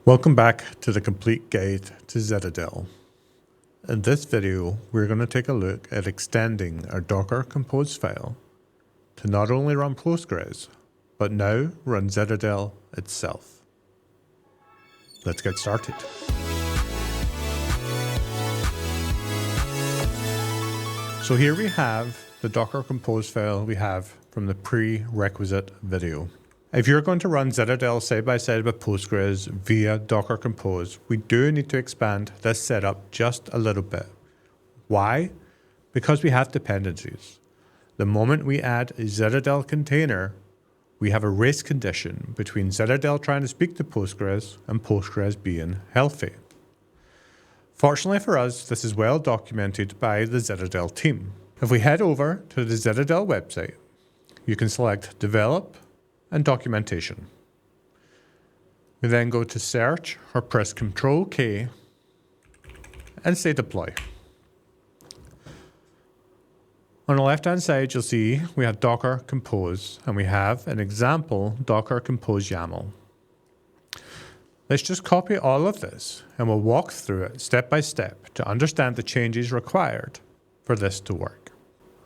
Welcome back to the complete guide to Zitadel. In this video, we're going to take a look at extending our Docker Compose file to not only run Postgres, but now run Zitadel itself. Let's get started. So here we have the Docker Compose file we have from the prerequisite video. If you're going to run Zitadel side by side with Postgres via Docker Compose, we do need to expand this setup just a little bit. Why? Because we have dependencies. The moment we add a Zitadel container, we have a race condition between Zitadel trying to speak to Postgres and Postgres being healthy. Fortunately for us, this is well documented by the Zitadel team. If we head over to the Zitadel website, you can select Develop and Documentation. We then go to Search or press Ctrl-K and say Deploy. On the left-hand side, you'll see we have Docker Compose, and we have an example Docker Compose YAML. Let's just copy all of this, and we'll walk through it step by step to understand the changes required for this to work.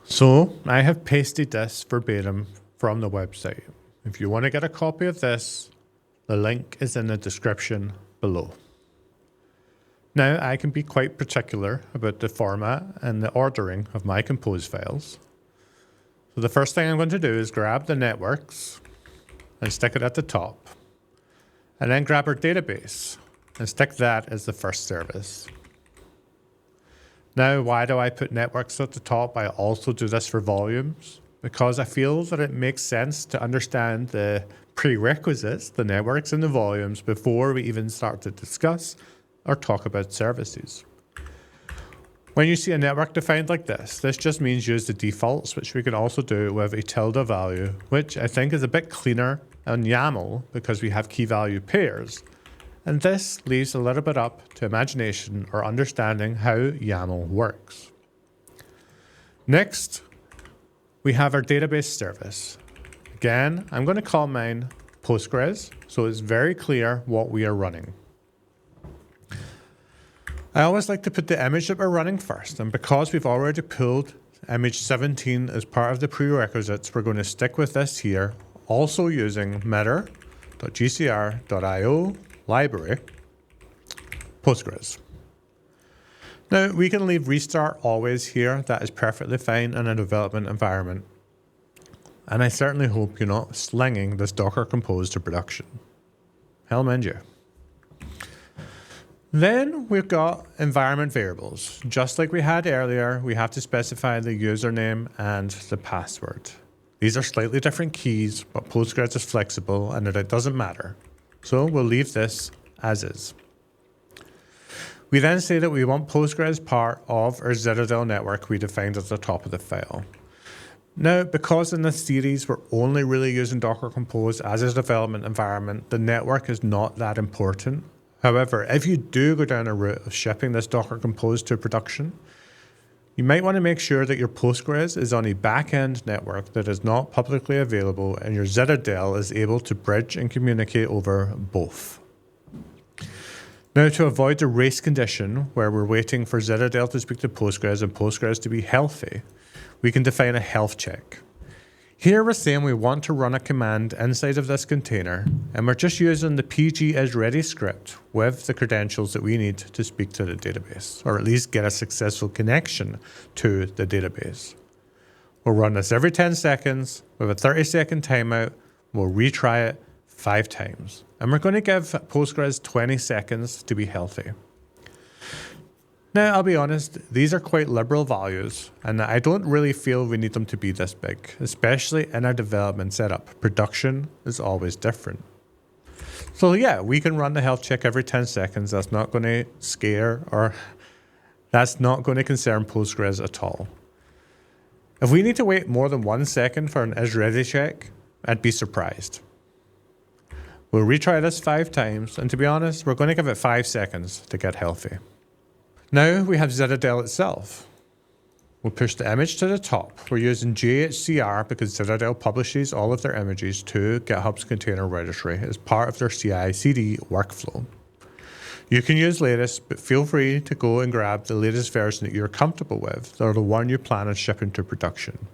So I have pasted this verbatim from the website. If you want to get a copy of this, the link is in the description below. Now, I can be quite particular about the format and the ordering of my compose files. So the first thing I'm going to do is grab the networks and stick it at the top, and then grab our database and stick that as the first service. Now, why do I put networks at the top? I also do this for volumes, because I feel that it makes sense to understand the prerequisites, the networks and the volumes, before we even start to discuss or talk about services. When you see a network defined like this just means use the defaults, which we can also do with a tilde value, which I think is a bit cleaner on YAML because we have key value pairs. And this leaves a little bit up to imagination or understanding how YAML works. Next, we have our database service. Again, I'm going to call mine Postgres, so it's very clear what we are running. I always like to put the image that we're running first, and because we've already pulled image 17 as part of the prerequisites, we're going to stick with this here, also using meter.gcr.io library Postgres. Now, we can leave restart always here. That is perfectly fine in a development environment. And I certainly hope you're not slinging this Docker Compose to production. Hell mend you. Then we've got environment variables. Just like we had earlier, we have to specify the username and the password. These are slightly different keys, but Postgres is flexible and it doesn't matter. So we'll leave this as is. We then say that we want Postgres part of our Zitadel network we defined at the top of the file. Now, because in this series we're only really using Docker Compose as a development environment, the network is not that important. However, if you do go down a route of shipping this Docker Compose to production, you might want to make sure that your Postgres is on a back-end network that is not publicly available and your Zitadel is able to bridge and communicate over both. Now, to avoid the race condition where we're waiting for Zitadel to speak to Postgres and Postgres to be healthy, we can define a health check. Here we're saying we want to run a command inside of this container, and we're just using the pg-is-ready script with the credentials that we need to speak to the database, or at least get a successful connection to the database. We'll run this every 10 seconds with a 30-second timeout. We'll retry it 5 times. And we're going to give Postgres 20 seconds to be healthy. Now, I'll be honest, these are quite liberal values, and I don't really feel we need them to be this big, especially in our development setup. Production is always different. So yeah, we can run the health check every 10 seconds. That's not going to scare or that's not going to concern Postgres at all. If we need to wait more than 1 second for an is-ready check, I'd be surprised. We'll retry this 5 times, and to be honest, we're going to give it 5 seconds to get healthy. Now we have Zitadel itself. We'll push the image to the top. We're using GHCR because Zitadel publishes all of their images to GitHub's container registry as part of their CI/CD workflow. You can use latest, but feel free to go and grab the latest version that you're comfortable with, or the one you plan on shipping to production.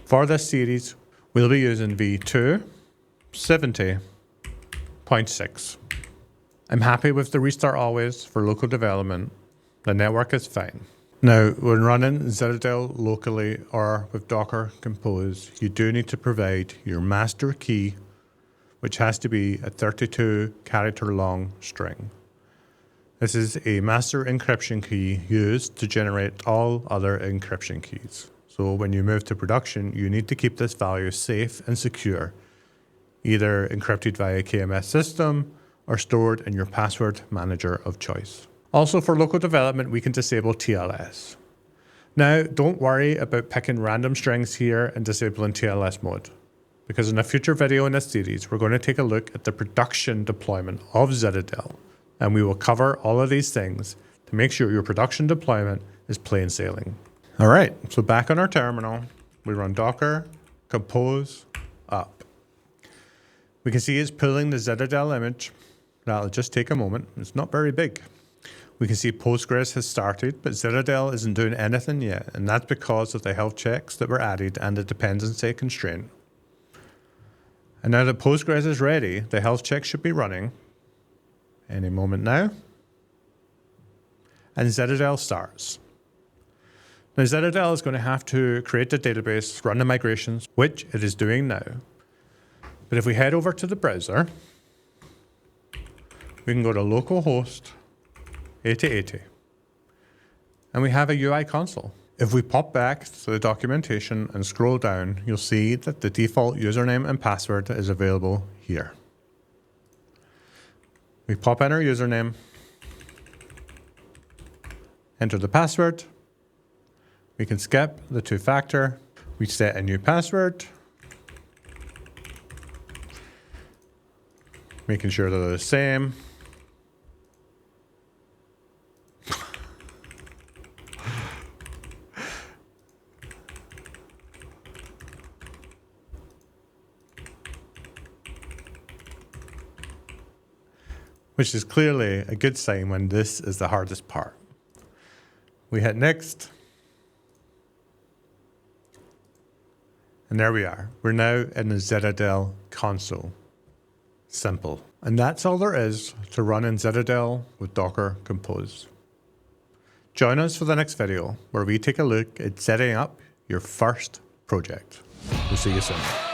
For this series, we'll be using v2 70.6. I'm happy with the restart always for local development. The network is fine. Now, when running Zitadel locally or with Docker Compose, you do need to provide your master key, which has to be a 32 character long string. This is a master encryption key used to generate all other encryption keys. So when you move to production, you need to keep this value safe and secure, either encrypted via KMS system or stored in your password manager of choice. Also for local development, we can disable TLS. Now, don't worry about picking random strings here and disabling TLS mode, because in a future video in this series, we're going to take a look at the production deployment of Zitadel, and we will cover all of these things to make sure your production deployment is plain sailing. All right, so back on our terminal, we run Docker Compose up. We can see it's pulling the Zitadel image. That'll just take a moment. It's not very big. We can see Postgres has started, but Zitadel isn't doing anything yet, and that's because of the health checks that were added and the dependency constraint. And now that Postgres is ready, the health check should be running any moment now. And Zitadel starts. Now Zitadel is going to have to create the database, run the migrations, which it is doing now. But if we head over to the browser, we can go to localhost 8080. And we have a UI console. If we pop back to the documentation and scroll down, you'll see that the default username and password is available here. We pop in our username, enter the password. We can skip the two-factor. We set a new password, making sure they're the same. Which is clearly a good sign when this is the hardest part. We hit next. And there we are. We're now in the Zitadel console. Simple. And that's all there is to run in Zitadel with Docker Compose. Join us for the next video where we take a look at setting up your first project. We'll see you soon.